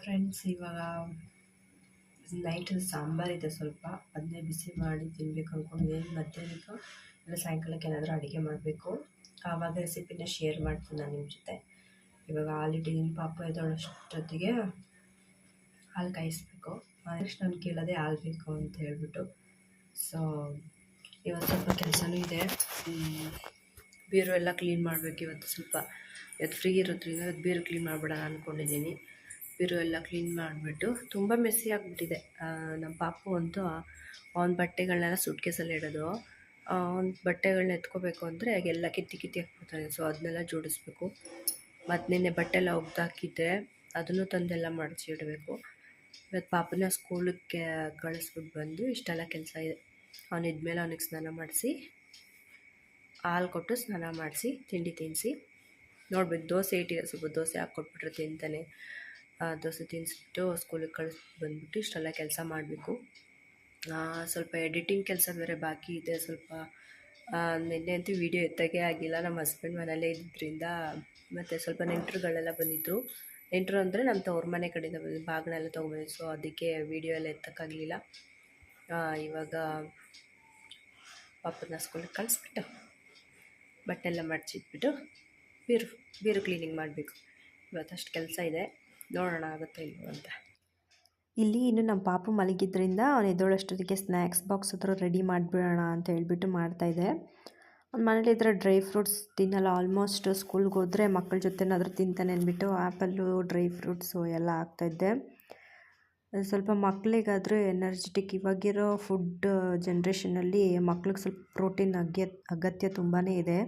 Friends, ಇವಾಗ night ಸಾಂಬಾರಿದೆ ಸ್ವಲ್ಪ, ಅದನ್ನೇ ಬಿಸಿ ಮಾಡಿ ತಿನ್ಬೇಕು ಅಂದ್ಕೊಂಡಿದ್ದೀನಿ. ಮಧ್ಯಾಹ್ನಕ್ಕೆ ಇಲ್ಲ ಸಾಯಂಕಾಲಕ್ಕೆ ಏನಾದರೂ ಅಡುಗೆ ಮಾಡಬೇಕು. ಆವಾಗ ರೆಸಿಪಿನ ಶೇರ್ ಮಾಡ್ತೀನಿ ನಾನು ನಿಮ್ಮ ಜೊತೆ. ಇವಾಗ ಹಾಲಿಟ್ಟಿದ್ದೀನಿ, ಪಾಪ ಎದ್ದೋಳಷ್ಟೊತ್ತಿಗೆ ಹಾಲು ಕಾಯಿಸ್ಬೇಕು. ನೆಕ್ಸ್ಟ್ ನಾನು ಕೇಳೋದೆ ಹಾಲು ಬೇಕು ಅಂತ ಹೇಳ್ಬಿಟ್ಟು. ಸೊ ಇವತ್ತು ಸ್ವಲ್ಪ ಕೆಲಸನೂ ಇದೆ. ಬೀರು ಎಲ್ಲ ಕ್ಲೀನ್ ಮಾಡಬೇಕು ಇವತ್ತು. ಇವತ್ತು ಫ್ರೀ ಇರೋದ್ರಿಂದ ಇವತ್ತು ಬೀರು ಕ್ಲೀನ್ ಮಾಡಿಬಿಡೋಣ ಅಂದ್ಕೊಂಡಿದ್ದೀನಿ. ಬೀರು ಎಲ್ಲ ಕ್ಲೀನ್ ಮಾಡಿಬಿಟ್ಟು ತುಂಬ ಮೆಸ್ಸಿ ಆಗಿಬಿಟ್ಟಿದೆ. ನಮ್ಮ ಪಾಪು ಅಂತೂ ಅವ್ನ ಬಟ್ಟೆಗಳನ್ನೆಲ್ಲ ಸುಟ್ಕೇಸಲ್ಲಿ ಇಡೋದು. ಅವ್ನ ಬಟ್ಟೆಗಳನ್ನ ಎತ್ಕೋಬೇಕು ಅಂದರೆ ಎಲ್ಲ ಕಿತ್ತಿ ಹಾಕ್ಬಿಡ್ತಾನೆ. ಸೊ ಅದನ್ನೆಲ್ಲ ಜೋಡಿಸ್ಬೇಕು. ಮತ್ತು ನಿನ್ನೆ ಬಟ್ಟೆ ಎಲ್ಲ ಒಗ್ದಾಕಿದ್ದೆ, ಅದನ್ನು ತಂದೆಲ್ಲ ಮಡಚಿ ಇಡಬೇಕು. ಇವತ್ತು ಪಾಪನ ಸ್ಕೂಲಿಗೆ ಕಳಿಸ್ಬಿಟ್ಟು ಬಂದು ಇಷ್ಟೆಲ್ಲ ಕೆಲಸ ಇದೆ. ಅವನಿದ್ಮೇಲೆ ಅವನಿಗೆ ಸ್ನಾನ ಮಾಡಿಸಿ, ಹಾಲು ಕೊಟ್ಟು ಸ್ನಾನ ಮಾಡಿಸಿ, ತಿಂಡಿ ತಿನ್ನಿಸಿ ನೋಡ್ಬೇಕು. ದೋಸೆ ಇಟ್ಟಿದೆ, ಸ್ವಲ್ಪ ದೋಸೆ ಹಾಕ್ಕೊಟ್ಬಿಟ್ರೆ ತಿಂತಾನೆ. ದೋಸೆ ತಿನ್ನಿಸ್ಬಿಟ್ಟು ಸ್ಕೂಲಿಗೆ ಕಳಿಸ್ಬಿಟ್ಟು ಬಂದುಬಿಟ್ಟು ಇಷ್ಟೆಲ್ಲ ಕೆಲಸ ಮಾಡಬೇಕು. ಸ್ವಲ್ಪ ಎಡಿಟಿಂಗ್ ಕೆಲಸ ಬೇರೆ ಬಾಕಿ ಇದೆ. ಸ್ವಲ್ಪ ನಿನ್ನೆ ಅಂತೂ ವೀಡಿಯೋ ಎತ್ತೋಕ್ಕೆ ಆಗಿಲ್ಲ, ನಮ್ಮ ಹಸ್ಬೆಂಡ್ ಮನೇಲೇ ಇದ್ದಿದ್ದರಿಂದ. ಮತ್ತು ಸ್ವಲ್ಪ ನೆಂಟರುಗಳೆಲ್ಲ ಬಂದಿದ್ದರು. ನೆಂಟರು ಅಂದರೆ ನಮ್ಮ ತವ್ರ ಮನೆ ಕಡೆಯಿಂದ ಬಂದು ಬಾಗಿಣೆಲ್ಲ ತೊಗೊಂಬಂದಿದ್ದು. ಸೊ ಅದಕ್ಕೆ ವೀಡಿಯೋ ಎಲ್ಲ ಎತ್ತೋಕ್ಕಾಗಲಿಲ್ಲ. ಇವಾಗ ಪಾಪನ ಸ್ಕೂಲಿಗೆ ಕಳಿಸ್ಬಿಟ್ಟು ಬಟ್ಟೆ ಎಲ್ಲ ಮಡಚಿಟ್ಬಿಟ್ಟು ಬೀರು ಕ್ಲೀನಿಂಗ್ ಮಾಡಬೇಕು. ಇವತ್ತಷ್ಟು ಕೆಲಸ ಇದೆ, ನೋಡೋಣ ಆಗುತ್ತೋ ಇಲ್ವೋ ಅಂತ. ಇಲ್ಲಿ ಇನ್ನು ನಮ್ಮ ಪಾಪು ಮಲಗಿದ್ರಿಂದ ಅವನು ಎದ್ದೋಳಷ್ಟೊತ್ತಿಗೆ ಸ್ನ್ಯಾಕ್ಸ್ ಬಾಕ್ಸ್ ಹತ್ರ ರೆಡಿ ಮಾಡಿಬಿಡೋಣ ಅಂತ ಹೇಳ್ಬಿಟ್ಟು ಮಾಡ್ತಾಯಿದ್ದೆ. ಅವ್ನ ಮನೇಲಿದ್ದರೆ ಡ್ರೈ ಫ್ರೂಟ್ಸ್ ತಿನ್ನಲ್ಲ. ಆಲ್ಮೋಸ್ಟ್ ಸ್ಕೂಲ್ಗೆ ಹೋದರೆ ಮಕ್ಕಳ ಜೊತೆನಾದರೂ ತಿಂತಾನೆ ಅಂದ್ಬಿಟ್ಟು ಆ್ಯಪಲ್ಲು, ಡ್ರೈ ಫ್ರೂಟ್ಸು ಎಲ್ಲ ಹಾಕ್ತಾಯಿದ್ದೆ. ಸ್ವಲ್ಪ ಮಕ್ಕಳಿಗಾದರೆ ಎನರ್ಜೆಟಿಕ್, ಇವಾಗಿರೋ ಫುಡ್ ಜನ್ರೇಷನಲ್ಲಿ ಮಕ್ಳಿಗೆ ಸ್ವಲ್ಪ ಪ್ರೋಟೀನ್ ಅಗತ್ಯ ತುಂಬಾ ಇದೆ.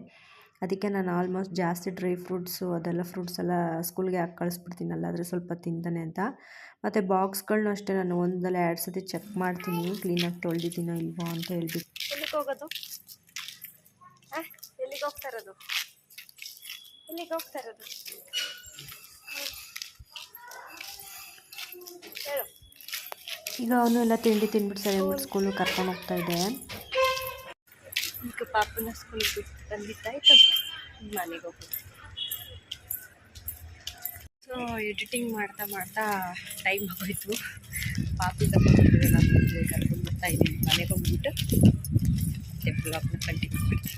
ಅದಕ್ಕೆ ನಾನು ಆಲ್ಮೋಸ್ಟ್ ಜಾಸ್ತಿ ಡ್ರೈ ಫ್ರೂಟ್ಸು ಅದೆಲ್ಲ ಫ್ರೂಟ್ಸ್ ಎಲ್ಲ ಸ್ಕೂಲ್ಗೆ ಹಾಕಿ ಕಳಿಸ್ಬಿಡ್ತೀನಲ್ಲ, ಆದರೆ ಸ್ವಲ್ಪ ತಿಂತಾನೆ ಅಂತ. ಮತ್ತು ಬಾಕ್ಸ್ಗಳನ್ನೂ ಅಷ್ಟೇ ನಾನು ಒಂದಲ್ಲ 2 ಸತಿ ಚೆಕ್ ಮಾಡ್ತೀನಿ, ಕ್ಲೀನಾಗಿ ತೊಳೆದಿದ್ದೀನೋ ಇಲ್ವೋ ಅಂತ ಹೇಳ್ಬಿಟ್ಟು. ಎಲ್ಲಿಗೆ ಹೋಗೋದು? ಎಲ್ಲಿಗೆ ಹೋಗ್ತಾ ಇರೋದು? ಹೇಳು. ಈಗ ಅವನು ಎಲ್ಲ ತಿಂಡಿ ತಿಂದ್ಬಿಟ್ಟು ಸರಿ ಸ್ಕೂಲಿಗೆ ಕರ್ಕೊಂಡು ಹೋಗ್ತಾಯಿದ್ದೆ. ಈಗ ಪಾಪನ ಸ್ಕೂಲಿಗೆ ಬಿಟ್ಟು ಬಂದಿದ್ದಾಯಿತು, ಮನೆಗೆ ಹೋಗೋದು. ಸೊ ಎಡಿಟಿಂಗ್ ಮಾಡ್ತಾ ಟೈಮ್ ಆಗೋಯ್ತು. ಪಾಪಿ ತಗೊಂಡು ಕರ್ಕೊಂಡು ಬರ್ತಾ ಇದ್ದೀನಿ. ಮನೆಗೆ ಹೋಗ್ಬಿಟ್ಟು ಬ್ಲಾಗ್ನ ಕಂಟಿನ್ಯೂ ಮಾಡ್ತೀನಿ.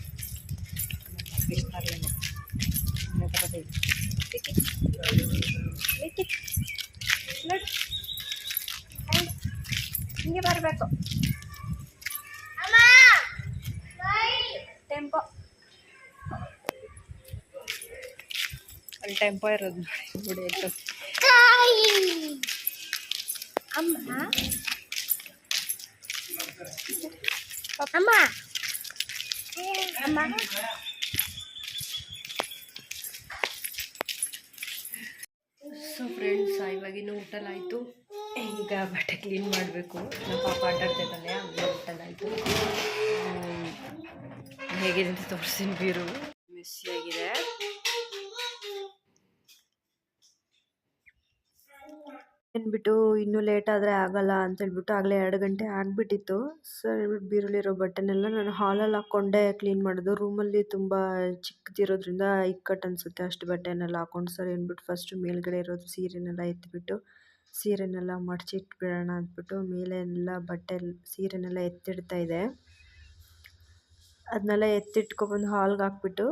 ಹಿಂಗೆ ಬರಬೇಕು. ಟೆಂಪೋ ಅಲ್ಲಿ ಟೆಂಪೋ ಇರೋದು ನೋಡಿ ಅಂತ. ಅಮ್ಮ ಸೊ ಫ್ರೆಂಡ್ಸ್, ಇವಾಗಿನ್ನೂ ಊಟಲಾಯಿತು. ಈಗ ಬಟ್ಟೆ ಕ್ಲೀನ್ ಮಾಡಬೇಕು. ನಮ್ಮ ಪಾಪ ಆಟಾಡ್ತಿದ್ದಾನೆ, ಹಂಗೆ ಊಟಲಾಯಿತು. ಹೇಗಿದೆ ಅಂತ ತೋರಿಸ್ತೀನಿ. ಬೀರು ಮೆಸ್ಸಿಯಾಗಿದೆ. ಅಂದ್ಬಿಟ್ಟು ಇನ್ನೂ ಲೇಟ್ ಆದರೆ ಆಗಲ್ಲ ಅಂತ ಹೇಳ್ಬಿಟ್ಟು ಆಗಲೇ 2 ಗಂಟೆ ಆಗಿಬಿಟ್ಟಿತ್ತು. ಸೊ ಹೇಳ್ಬಿಟ್ಟು ಬೀರಲ್ಲಿರೋ ಬಟ್ಟೆನೆಲ್ಲ ನಾನು ಹಾಲಲ್ಲಿ ಹಾಕ್ಕೊಂಡೆ ಕ್ಲೀನ್ ಮಾಡೋದು. ರೂಮಲ್ಲಿ ತುಂಬ ಚಿಕ್ಕದಿರೋದ್ರಿಂದ ಇಕ್ಕಟ್ಟು ಅನಿಸುತ್ತೆ ಅಷ್ಟು ಬಟ್ಟೆನೆಲ್ಲ ಹಾಕ್ಕೊಂಡು. ಸರಿ ಅಂದ್ಬಿಟ್ಟು ಫಸ್ಟು ಮೇಲ್ಗಡೆ ಇರೋದು ಸೀರೆನೆಲ್ಲ ಎತ್ತಿಬಿಟ್ಟು ಸೀರೆನೆಲ್ಲ ಮಡಚಿಟ್ಬಿಡೋಣ ಅಂದ್ಬಿಟ್ಟು ಮೇಲೆ ಎಲ್ಲ ಬಟ್ಟೆ ಸೀರೆನೆಲ್ಲ ಎತ್ತಿಡ್ತಾಯಿದ್ದೆ. ಅದನ್ನೆಲ್ಲ ಎತ್ತಿಟ್ಕೊಬಂದು ಹಾಲ್ಗೆ ಹಾಕ್ಬಿಟ್ಟು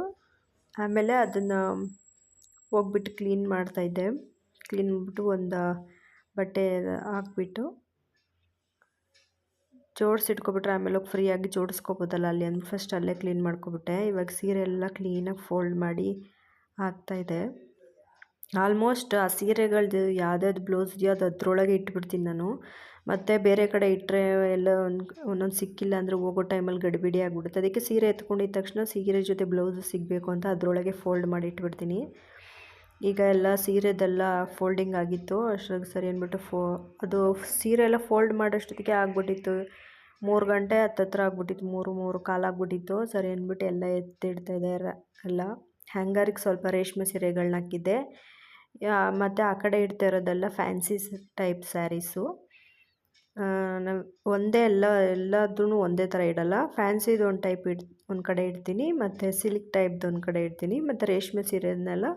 ಆಮೇಲೆ ಅದನ್ನು ಹೋಗ್ಬಿಟ್ಟು ಕ್ಲೀನ್ ಮಾಡ್ತಾಯಿದ್ದೆ. ಕ್ಲೀನ್ ಮಾಡಿಬಿಟ್ಟು ಒಂದು ಬಟ್ಟೆ ಹಾಕ್ಬಿಟ್ಟು ಜೋಡಿಸಿಟ್ಕೊಬಿಟ್ರೆ ಆಮೇಲೆ ಹೋಗಿ ಫ್ರೀಯಾಗಿ ಜೋಡಿಸ್ಕೊಬೋದಲ್ಲ ಅಲ್ಲಿ ಅಂದ್ಬಿಟ್ಟು ಫಸ್ಟ್ ಅಲ್ಲೇ ಕ್ಲೀನ್ ಮಾಡ್ಕೊಬಿಟ್ಟೆ. ಇವಾಗ ಸೀರೆ ಎಲ್ಲ ಕ್ಲೀನಾಗಿ ಫೋಲ್ಡ್ ಮಾಡಿ ಹಾಕ್ತಾಯಿದ್ದೆ. ಆಲ್ಮೋಸ್ಟ್ ಆ ಸೀರೆಗಳದ್ದು ಯಾವ್ದಾವ್ದು ಬ್ಲೌಸ್ ಇದೆಯೋ ಅದು ಅದರೊಳಗೆ ಇಟ್ಬಿಡ್ತೀನಿ ನಾನು. ಮತ್ತು ಬೇರೆ ಕಡೆ ಇಟ್ಟರೆ ಎಲ್ಲ ಒಂದೊಂದು ಸಿಕ್ಕಿಲ್ಲ ಅಂದರೆ ಹೋಗೋ ಟೈಮಲ್ಲಿ ಗಡಿಬಿಡಿ ಆಗಿಬಿಡುತ್ತೆ. ಅದಕ್ಕೆ ಸೀರೆ ಎತ್ಕೊಂಡಿದ್ದ ತಕ್ಷಣ ಸೀರೆ ಜೊತೆ ಬ್ಲೌಸು ಸಿಗಬೇಕು ಅಂತ ಅದರೊಳಗೆ ಫೋಲ್ಡ್ ಮಾಡಿ ಇಟ್ಬಿಡ್ತೀನಿ. ಈಗ ಎಲ್ಲ ಸೀರೆದೆಲ್ಲ ಫೋಲ್ಡಿಂಗ್ ಆಗಿತ್ತು. ಅಷ್ಟ್ರಾಗಿ ಸರಿ ಅಂದ್ಬಿಟ್ಟು ಅದು ಸೀರೆ ಎಲ್ಲ ಫೋಲ್ಡ್ ಮಾಡೋಷ್ಟೊತ್ತಿಗೆ ಆಗ್ಬಿಟ್ಟಿತ್ತು 3 ಗಂಟೆ ಹತ್ತತ್ರ ಆಗ್ಬಿಟ್ಟಿತ್ತು. 3 ಕಾಲು ಆಗ್ಬಿಟ್ಟಿತ್ತು. ಸರಿ ಅಂದ್ಬಿಟ್ಟು ಎಲ್ಲ ಎತ್ತಿಡ್ತಾಯಿದ್ದೆ. ಎಲ್ಲ ಹ್ಯಾಂಗರಿಗೆ ಸ್ವಲ್ಪ ರೇಷ್ಮೆ ಸೀರೆಗಳನ್ನ ಹಾಕಿದ್ದೆ. ಮತ್ತು ಆ ಕಡೆ ಇಡ್ತಾ ಇರೋದೆಲ್ಲ ಫ್ಯಾನ್ಸಿ ಟೈಪ್ ಸ್ಯಾರೀಸು. ನಾವು ಒಂದೇ ಎಲ್ಲದೂ ಒಂದೇ ಥರ ಇಡಲ್ಲ. ಫ್ಯಾನ್ಸಿದು ಒಂದು ಟೈಪ್ ಒಂದು ಕಡೆ ಇಡ್ತೀನಿ, ಮತ್ತು ಸಿಲ್ಕ್ ಟೈಪ್ದು ಒಂದು ಕಡೆ ಇಡ್ತೀನಿ, ಮತ್ತು ರೇಷ್ಮೆ ಸೀರೆಯನ್ನೆಲ್ಲ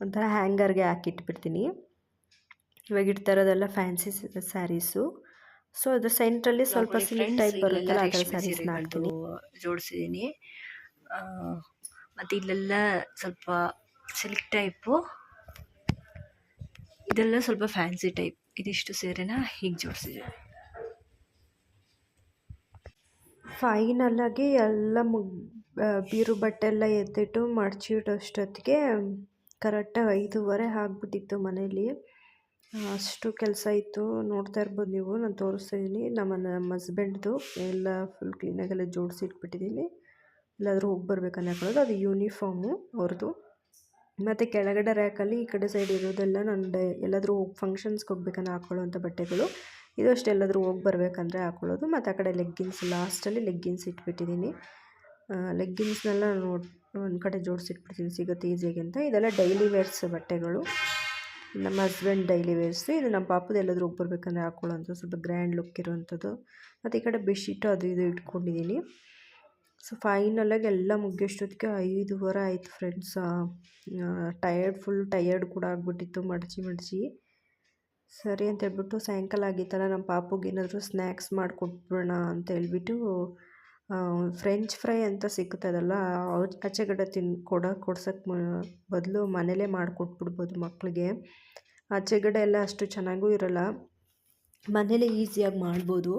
ಒಂಥರ ಹ್ಯಾಂಗರ್ಗೆ ಹಾಕಿಟ್ಬಿಡ್ತೀನಿ. ಇವಾಗ ಇಡ್ತಾ ಇರೋದೆಲ್ಲ ಫ್ಯಾನ್ಸಿ ಸ್ಯಾರೀಸು. ಸೊ ಅದು ಸೆಂಟ್ರಲ್ಲಿ ಸ್ವಲ್ಪ ಸಿಲ್ಕ್ ಟೈಪ್ ಬರುತ್ತಲ್ಲ ಆ ಥರ ಸ್ಯಾರೀಸ್ನ ಹಾಕ್ತೀನಿ. ಜೋಡಿಸಿದ್ದೀನಿ. ಮತ್ತು ಇಲ್ಲೆಲ್ಲ ಸ್ವಲ್ಪ ಸಿಲ್ಕ್ ಟೈಪು, ಇದೆಲ್ಲ ಸ್ವಲ್ಪ ಫ್ಯಾನ್ಸಿ ಟೈಪ್. ಇದಿಷ್ಟು ಸೀರೆನ ಹೀಗೆ ಜೋಡಿಸಿದ್ದೀನಿ. ಫೈನಲಾಗಿ ಎಲ್ಲ ಬೀರು ಬಟ್ಟೆ ಎಲ್ಲ ಎತ್ತಿಟ್ಟು ಮಡಚಿಡೋಷ್ಟೊತ್ತಿಗೆ ಕರೆಕ್ಟಾಗಿ 5:30 ಆಗಿಬಿಟ್ಟಿತ್ತು ಮನೇಲಿ. ಅಷ್ಟು ಕೆಲಸ ಇತ್ತು. ನೋಡ್ತಾ ಇರ್ಬೋದು ನೀವು, ನಾನು ತೋರಿಸ್ತಾ ಇದ್ದೀನಿ. ನಮ್ಮ ಹಸ್ಬೆಂಡ್ದು ಎಲ್ಲ ಫುಲ್ ಕ್ಲೀನಾಗೆಲ್ಲ ಜೋಡಿಸಿ ಇಟ್ಬಿಟ್ಟಿದ್ದೀನಿ. ಎಲ್ಲಾದರೂ ಹೋಗಿ ಬರ್ಬೇಕಂದ್ರೆ ಹಾಕೊಳ್ಳೋದು. ಅದು ಯೂನಿಫಾರ್ಮು ಅವ್ರದ್ದು. ಮತ್ತು ಕೆಳಗಡೆ ರ್ಯಾಕಲ್ಲಿ ಈ ಕಡೆ ಸೈಡ್ ಇರೋದೆಲ್ಲ ನನ್ನ ಎಲ್ಲಾದರೂ ಫಂಕ್ಷನ್ಸ್ಗೆ ಹೋಗ್ಬೇಕಂದ್ರೆ ಹಾಕೊಳ್ಳೋವಂಥ ಬಟ್ಟೆಗಳು. ಇದು ಅಷ್ಟೇ, ಎಲ್ಲಾದರೂ ಹೋಗಿ ಬರಬೇಕಂದ್ರೆ ಹಾಕೊಳ್ಳೋದು. ಮತ್ತು ಆ ಕಡೆ ಲೆಗ್ಗಿನ್ಸ್, ಲಾಸ್ಟಲ್ಲಿ ಲೆಗ್ಗಿನ್ಸ್ ಇಟ್ಬಿಟ್ಟಿದ್ದೀನಿ. ಲೆಗ್ಗಿನ್ಸ್ನೆಲ್ಲ ಒಂದು ಕಡೆ ಜೋಡಿಸಿಟ್ಬಿಡ್ತೀನಿ, ಸಿಗುತ್ತೆ ಈಸಿಯಾಗಿ ಅಂತ. ಇದೆಲ್ಲ ಡೈಲಿ ವೇರ್ಸ್ ಬಟ್ಟೆಗಳು, ನಮ್ಮ ಹಸ್ಬೆಂಡ್ ಡೈಲಿ ವೇರ್ಸು. ಇದು ನಮ್ಮ ಪಾಪದ ಎಲ್ಲಾದರೂ ಹೋಗಿ ಬರ್ಬೇಕಂದ್ರೆ ಹಾಕೊಳ್ಳೋಂಥ ಸ್ವಲ್ಪ ಗ್ರ್ಯಾಂಡ್ ಲುಕ್ ಇರೋವಂಥದ್ದು. ಮತ್ತು ಈ ಕಡೆ ಬೆಡ್ಶೀಟು ಅದು ಇದು ಇಟ್ಕೊಂಡಿದ್ದೀನಿ. ಸೊ ಫೈನಲಾಗಿ ಎಲ್ಲ ಮುಗಿಯೋಷ್ಟೊತ್ತಿಗೆ 5:30 ಆಯಿತು ಫ್ರೆಂಡ್ಸ್. ಫುಲ್ ಟಯರ್ಡ್ ಕೂಡ ಆಗಿಬಿಟ್ಟಿತ್ತು ಮಡಚಿ. ಸರಿ ಅಂತ ಹೇಳ್ಬಿಟ್ಟು ಸಾಯಂಕಾಲ ಆಗಿತ್ತಲ್ಲ, ನಮ್ಮ ಪಾಪುಗೆ ಏನಾದರೂ ಸ್ನ್ಯಾಕ್ಸ್ ಮಾಡಿಕೊಟ್ಬಿಡೋಣ ಅಂತ ಹೇಳ್ಬಿಟ್ಟು ಫ್ರೆಂಚ್ ಫ್ರೈ ಅಂತ ಸಿಗ್ತದಲ್ಲ, ಆಚೆಗಡೆ ಕೊಡ್ಸೋಕ್ಕೆ ಬದಲು ಮನೇಲೇ ಮಾಡಿಕೊಟ್ಬಿಡ್ಬೋದು ಮಕ್ಕಳಿಗೆ. ಆಚೆಗಡೆ ಎಲ್ಲ ಅಷ್ಟು ಚೆನ್ನಾಗೂ ಇರೋಲ್ಲ, ಮನೇಲೇ ಈಸಿಯಾಗಿ ಮಾಡ್ಬೋದು.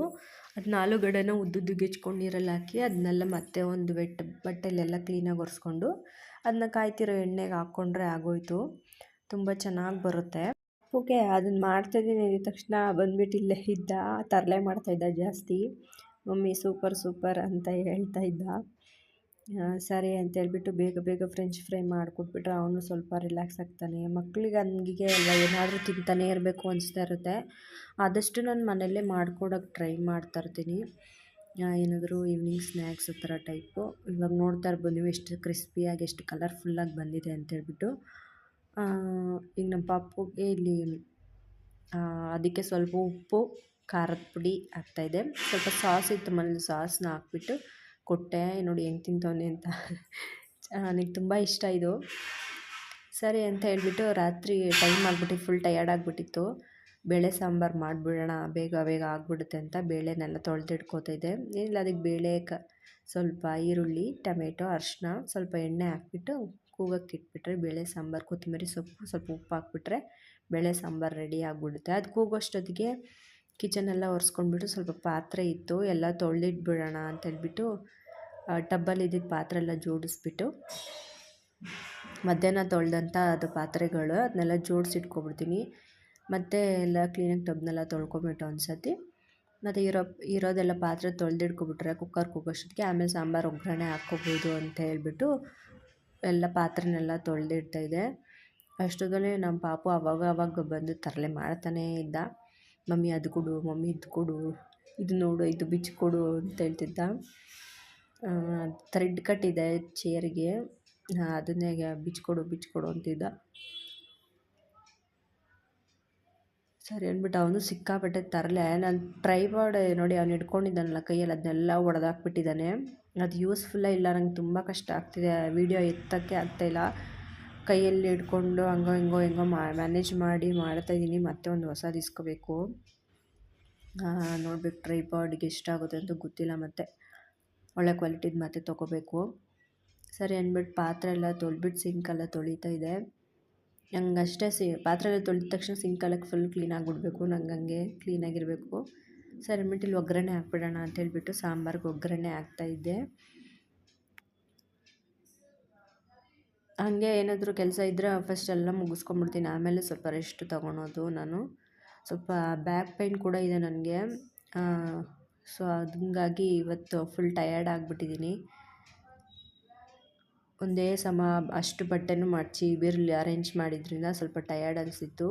ಅದನ್ನ ಆಲೂಗಡ್ಡೆನ ಉದ್ದುದ್ದಕ್ಕೆ ಹೆಚ್ಕೊಂಡು ನೀರಲ್ಲಿ ಹಾಕಿ ಅದನ್ನೆಲ್ಲ ಮತ್ತೆ ಒಂದು ಬಟ್ಟೆಲೆಲ್ಲ ಕ್ಲೀನಾಗಿ ಒರೆಸ್ಕೊಂಡು ಅದನ್ನ ಕಾಯ್ತಿರೋ ಎಣ್ಣೆಗೆ ಹಾಕ್ಕೊಂಡ್ರೆ ಆಗೋಯ್ತು. ತುಂಬ ಚೆನ್ನಾಗಿ ಬರುತ್ತೆ. ಓಕೆ, ಅದನ್ನು ಮಾಡ್ತಾಯಿದ್ದೀನಿ ಅಂದಿದ ತಕ್ಷಣ ಬಂದ್ಬಿಟ್ಟು ಇಲ್ಲೇ ಇದ್ದ, ತರಲೆ ಮಾಡ್ತಾಯಿದ್ದ ಜಾಸ್ತಿ. ಮಮ್ಮಿ ಸೂಪರ್ ಅಂತ ಹೇಳ್ತಾ ಇದ್ದ. ಸರಿ ಅಂತ ಹೇಳ್ಬಿಟ್ಟು ಬೇಗ ಫ್ರೆಂಚ್ ಫ್ರೈ ಮಾಡಿಕೊಟ್ಬಿಟ್ರೆ ಅವನು ಸ್ವಲ್ಪ ರಿಲ್ಯಾಕ್ಸ್ ಆಗ್ತಾನೆ. ಮಕ್ಕಳಿಗೆ ಹಂಗಿಗೆ ಎಲ್ಲ ಏನಾದರೂ ತಿಂತಾನೆ ಇರಬೇಕು ಅನಿಸ್ತಾ ಇರುತ್ತೆ. ಆದಷ್ಟು ನಾನು ಮನೆಯಲ್ಲೇ ಮಾಡ್ಕೊಡೋಕ್ಕೆ ಟ್ರೈ ಮಾಡ್ತಾಯಿರ್ತೀನಿ, ಏನಾದರೂ ಈವ್ನಿಂಗ್ ಸ್ನ್ಯಾಕ್ಸ್ ಆ ಥರ ಟೈಪು. ಇವಾಗ ನೋಡ್ತಾ ಇರ್ಬೋದು ನೀವು ಎಷ್ಟು ಕ್ರಿಸ್ಪಿಯಾಗಿ, ಎಷ್ಟು ಕಲರ್ಫುಲ್ಲಾಗಿ ಬಂದಿದೆ ಅಂತೇಳ್ಬಿಟ್ಟು. ಈಗ ನಮ್ಮ ಪಾಪುಗೆ ಇಲ್ಲಿ ಅದಕ್ಕೆ ಸ್ವಲ್ಪ ಉಪ್ಪು, ಖಾರದ ಪುಡಿ ಹಾಕ್ತಾಯಿದ್ದೆ. ಸ್ವಲ್ಪ ಸಾಸ್ ಇತ್ತು ಮನೇಲಿ, ಸಾಸನ್ನ ಹಾಕ್ಬಿಟ್ಟು ಕೊಟ್ಟೆ. ನೋಡಿ ಹೆಂಗೆ ತಿಂತವನೆ ಅಂತ. ನನಗೆ ತುಂಬ ಇಷ್ಟ ಇದು. ಸರಿ ಅಂತ ಹೇಳ್ಬಿಟ್ಟು ರಾತ್ರಿ ಟೈಮ್ ಆಗಿಬಿಟ್ಟು ಫುಲ್ ಟಯರ್ಡ್ ಆಗಿಬಿಟ್ಟಿತ್ತು. ಬೇಳೆ ಸಾಂಬಾರು ಮಾಡಿಬಿಡೋಣ, ಬೇಗ ಆಗಿಬಿಡುತ್ತೆ ಅಂತ ಬೇಳೆನೆಲ್ಲ ತೊಳೆದಿಟ್ಕೋತಾಯಿದ್ದೆ. ಏನಿಲ್ಲ, ಅದಕ್ಕೆ ಬೇಳೆ ಸ್ವಲ್ಪ ಈರುಳ್ಳಿ, ಟೊಮೆಟೊ, ಅರಿಶಿನ, ಸ್ವಲ್ಪ ಎಣ್ಣೆ ಹಾಕ್ಬಿಟ್ಟು ಕೂಗಕ್ಕೆ ಇಟ್ಬಿಟ್ರೆ ಬೇಳೆ ಸಾಂಬಾರು, ಕೊತ್ತಂಬರಿ ಸೊಪ್ಪು, ಸ್ವಲ್ಪ ಉಪ್ಪು ಹಾಕ್ಬಿಟ್ರೆ ಬೇಳೆ ಸಾಂಬಾರು ರೆಡಿ ಆಗಿಬಿಡುತ್ತೆ. ಅದು ಕೂಗೋಷ್ಟೊತ್ತಿಗೆ ಕಿಚನೆಲ್ಲ ಒರೆಸ್ಕೊಂಡ್ಬಿಟ್ಟು ಸ್ವಲ್ಪ ಪಾತ್ರೆ ಇತ್ತು, ಎಲ್ಲ ತೊಳೆದಿಟ್ಬಿಡೋಣ ಅಂತೇಳ್ಬಿಟ್ಟು ಟಬ್ಬಲ್ಲಿ ಇದ್ದಿದ್ದ ಪಾತ್ರೆ ಎಲ್ಲ ಜೋಡಿಸ್ಬಿಟ್ಟು ಮಧ್ಯಾಹ್ನ ತೊಳೆದಂಥ ಅದು ಪಾತ್ರೆಗಳು ಅದನ್ನೆಲ್ಲ ಜೋಡಿಸಿಟ್ಕೊಬಿಡ್ತೀನಿ. ಮತ್ತು ಎಲ್ಲ ಕ್ಲೀನಾಗಿ ಟಬ್ನೆಲ್ಲ ತೊಳ್ಕೊಬಿಟ್ಟು ಒಂದು ಸತಿ, ಮತ್ತು ಇರೋದೆಲ್ಲ ಪಾತ್ರೆ ತೊಳೆದಿಟ್ಕೊಬಿಟ್ರೆ ಕುಕ್ಕರ್ ಕೂಗೋಷ್ಟೊತ್ತಿಗೆ ಆಮೇಲೆ ಸಾಂಬಾರು ಒಗ್ಗರಣೆ ಹಾಕ್ಕೋಬೋದು ಅಂತ ಹೇಳ್ಬಿಟ್ಟು ಎಲ್ಲ ಪಾತ್ರೆನೆಲ್ಲ ತೊಳೆದಿಡ್ತಾಯಿದ್ದೆ. ಅಷ್ಟೊತ್ತಲ್ಲೇ ನಮ್ಮ ಪಾಪು ಅವಾಗ ಬಂದು ತರಲೆ ಮಾಡ್ತಾನೇ ಇದ್ದ. ಮಮ್ಮಿ ಅದು ಕೊಡು, ಮಮ್ಮಿ ಇದು ಕೊಡು, ಇದು ನೋಡು, ಇದು ಬಿಚ್ಚಿಕೊಡು ಅಂತ ಹೇಳ್ತಿದ್ದ. ಥ್ರೆಡ್ ಕಟ್ಟಿದೆ ಚೇರಿಗೆ, ಅದನ್ನೇ ಬಿಚ್ಚಿಕೊಡು ಅಂತಿದ್ದ. ಸರಿ ಅಂದ್ಬಿಟ್ಟು ಅವನು ಸಿಕ್ಕಾಪಟ್ಟೆ ತರಲೆ. ನಾನು ಟ್ರೈಪಾಡ್ ನೋಡಿ ಅವ್ನು ಹಿಡ್ಕೊಂಡಿದ್ದಾನಲ್ಲ ಕೈಯಲ್ಲಿ, ಅದನ್ನೆಲ್ಲ ಒಡೆದಾಕ್ಬಿಟ್ಟಿದ್ದಾನೆ. ಅದು ಯೂಸ್ಫುಲ್ಲೇ ಇಲ್ಲ, ನಂಗೆ ತುಂಬ ಕಷ್ಟ ಆಗ್ತಿದೆ, ವೀಡಿಯೋ ಎತ್ತೋಕ್ಕೆ ಆಗ್ತಾಯಿಲ್ಲ. ಕೈಯಲ್ಲಿ ಹಿಡ್ಕೊಂಡು ಹಂಗೋ ಹೆಂಗೋ ಮ್ಯಾನೇಜ್ ಮಾಡಿ ಮಾಡ್ತಾಯಿದ್ದೀನಿ. ಮತ್ತೆ ಒಂದು ಹೊಸದು ಇಸ್ಕೋಬೇಕು. ನೋಡ್ಬೇಕು ಟ್ರೈಪಾಡ್ಗೆ ಎಷ್ಟಾಗುತ್ತೆ ಅಂತ ಗೊತ್ತಿಲ್ಲ, ಮತ್ತು ಒಳ್ಳೆ ಕ್ವಾಲಿಟಿದು ಮತ್ತೆ ತೊಗೋಬೇಕು. ಸರಿ ಅಂದ್ಬಿಟ್ಟು ಪಾತ್ರೆ ಎಲ್ಲ ತೊಳೆದ್ಬಿಟ್ಟು ಸಿಂಕೆಲ್ಲ ತೊಳಿತಾ ಇದೆ. ನಂಗೆ ಅಷ್ಟೇ ಪಾತ್ರೆ ಎಲ್ಲ ತೊಳೆದ ತಕ್ಷಣ ಸಿಂಕೆಲ್ಲ ಫುಲ್ ಕ್ಲೀನ್ ಆಗಿಬಿಡ್ಬೇಕು, ನಂಗೆ ಹಂಗೆ ಕ್ಲೀನಾಗಿರಬೇಕು. ಸರಿ ಅಂದ್ಬಿಟ್ಟು ಇಲ್ಲಿ ಒಗ್ಗರಣೆ ಹಾಕ್ಬಿಡೋಣ ಅಂತ ಹೇಳ್ಬಿಟ್ಟು ಸಾಂಬಾರಿಗೆ ಒಗ್ಗರಣೆ ಹಾಕ್ತಾಯಿದ್ದೆ. ಹಾಗೆ ಏನಾದರೂ ಕೆಲಸ ಇದ್ದರೆ ಫಸ್ಟ್ ಎಲ್ಲ ಮುಗಿಸ್ಕೊಂಬಿಡ್ತೀನಿ, ಆಮೇಲೆ ಸ್ವಲ್ಪ ರೆಸ್ಟ್ ತೊಗೊಳೋದು ನಾನು. ಸ್ವಲ್ಪ ಬ್ಯಾಕ್ ಪೇಯ್ನ್ ಕೂಡ ಇದೆ ನನಗೆ. ಸೊ ಹಂಗಾಗಿ ಇವತ್ತು ಫುಲ್ ಟಯರ್ಡ್ ಆಗಿಬಿಟ್ಟಿದ್ದೀನಿ. ಒಂದೇ ಸಮ ಅಷ್ಟು ಬಟ್ಟೆನೂ ಮಡಚಿ ಬೀರಲ್ಲಿ ಅರೇಂಜ್ ಮಾಡಿದ್ರಿಂದ ಸ್ವಲ್ಪ ಟಯರ್ಡ್ ಅನಿಸಿತ್ತು.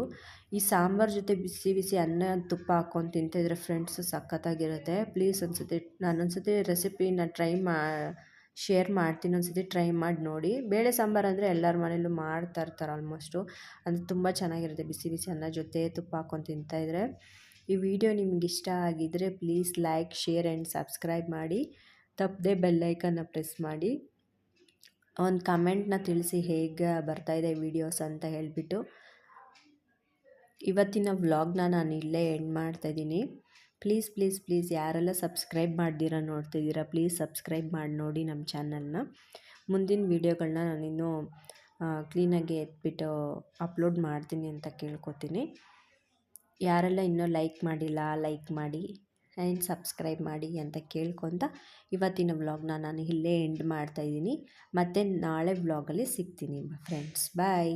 ಈ ಸಾಂಬಾರು ಜೊತೆ ಬಿಸಿ ಅನ್ನ ತುಪ್ಪ ಹಾಕ್ಕೊಂಡು ತಿಂತಾಯಿದ್ರೆ ಫ್ರೆಂಡ್ಸು ಸಖತ್ತಾಗಿರುತ್ತೆ. ಪ್ಲೀಸ್ ನಾನೊಂದ್ಸತಿ ರೆಸಿಪಿನ ಶೇರ್ ಮಾಡ್ತೀನಿ, ಒಂದ್ಸತಿ ಟ್ರೈ ಮಾಡಿ ನೋಡಿ. ಬೇಳೆ ಸಾಂಬಾರು ಅಂದರೆ ಎಲ್ಲರ ಮನೇಲೂ ಮಾಡ್ತಾಯಿರ್ತಾರೆ ಆಲ್ಮೋಸ್ಟು. ಅದು ತುಂಬ ಚೆನ್ನಾಗಿರುತ್ತೆ ಬಿಸಿ ಅನ್ನ ಜೊತೆ ತುಪ್ಪ ಹಾಕ್ಕೊಂಡು ತಿಂತಾಯಿದ್ರೆ. ಈ ವಿಡಿಯೋ ನಿಮ್ಗೆ ಇಷ್ಟ ಆಗಿದ್ದರೆ please like, share and subscribe ಮಾಡಿ. ತಪ್ಪದೆ ಬೆಲ್ಲೈಕನ್ನ ಪ್ರೆಸ್ ಮಾಡಿ. ಒಂದು ಕಮೆಂಟ್ನ ತಿಳಿಸಿ ಹೇಗೆ ಬರ್ತಾಯಿದೆ ವೀಡಿಯೋಸ್ ಅಂತ ಹೇಳಿಬಿಟ್ಟು. ಇವತ್ತಿನ ವ್ಲಾಗ್ನ ನಾನು ಇಲ್ಲೇ ಎಂಡ್ ಮಾಡ್ತಾಯಿದ್ದೀನಿ. ಪ್ಲೀಸ್ ಯಾರೆಲ್ಲ ಸಬ್ಸ್ಕ್ರೈಬ್ ಮಾಡ್ದಿರ ನೋಡ್ತಿದ್ದೀರಾ ಪ್ಲೀಸ್ ಸಬ್ಸ್ಕ್ರೈಬ್ ಮಾಡಿ ನೋಡಿ ನಮ್ಮ ಚಾನಲ್ನ. ಮುಂದಿನ ವೀಡಿಯೋಗಳನ್ನ ನಾನಿನ್ನೂ ಕ್ಲೀನಾಗಿ ಎತ್ಬಿಟ್ಟು ಅಪ್ಲೋಡ್ ಮಾಡ್ತೀನಿ ಅಂತ ಕೇಳ್ಕೊತೀನಿ. ಯಾರೆಲ್ಲ ಇನ್ನೂ ಲೈಕ್ ಮಾಡಿಲ್ಲ ಲೈಕ್ ಮಾಡಿ ಆ್ಯಂಡ್ ಸಬ್ಸ್ಕ್ರೈಬ್ ಮಾಡಿ ಅಂತ ಕೇಳ್ಕೊತ ಇವತ್ತಿನ ವ್ಲಾಗ್ನ ನಾನು ಇಲ್ಲೇ ಎಂಡ್ ಮಾಡ್ತಾಯಿದ್ದೀನಿ. ಮತ್ತು ನಾಳೆ ವ್ಲಾಗಲ್ಲಿ ಸಿಗ್ತೀನಿ ಫ್ರೆಂಡ್ಸ್. ಬಾಯ್.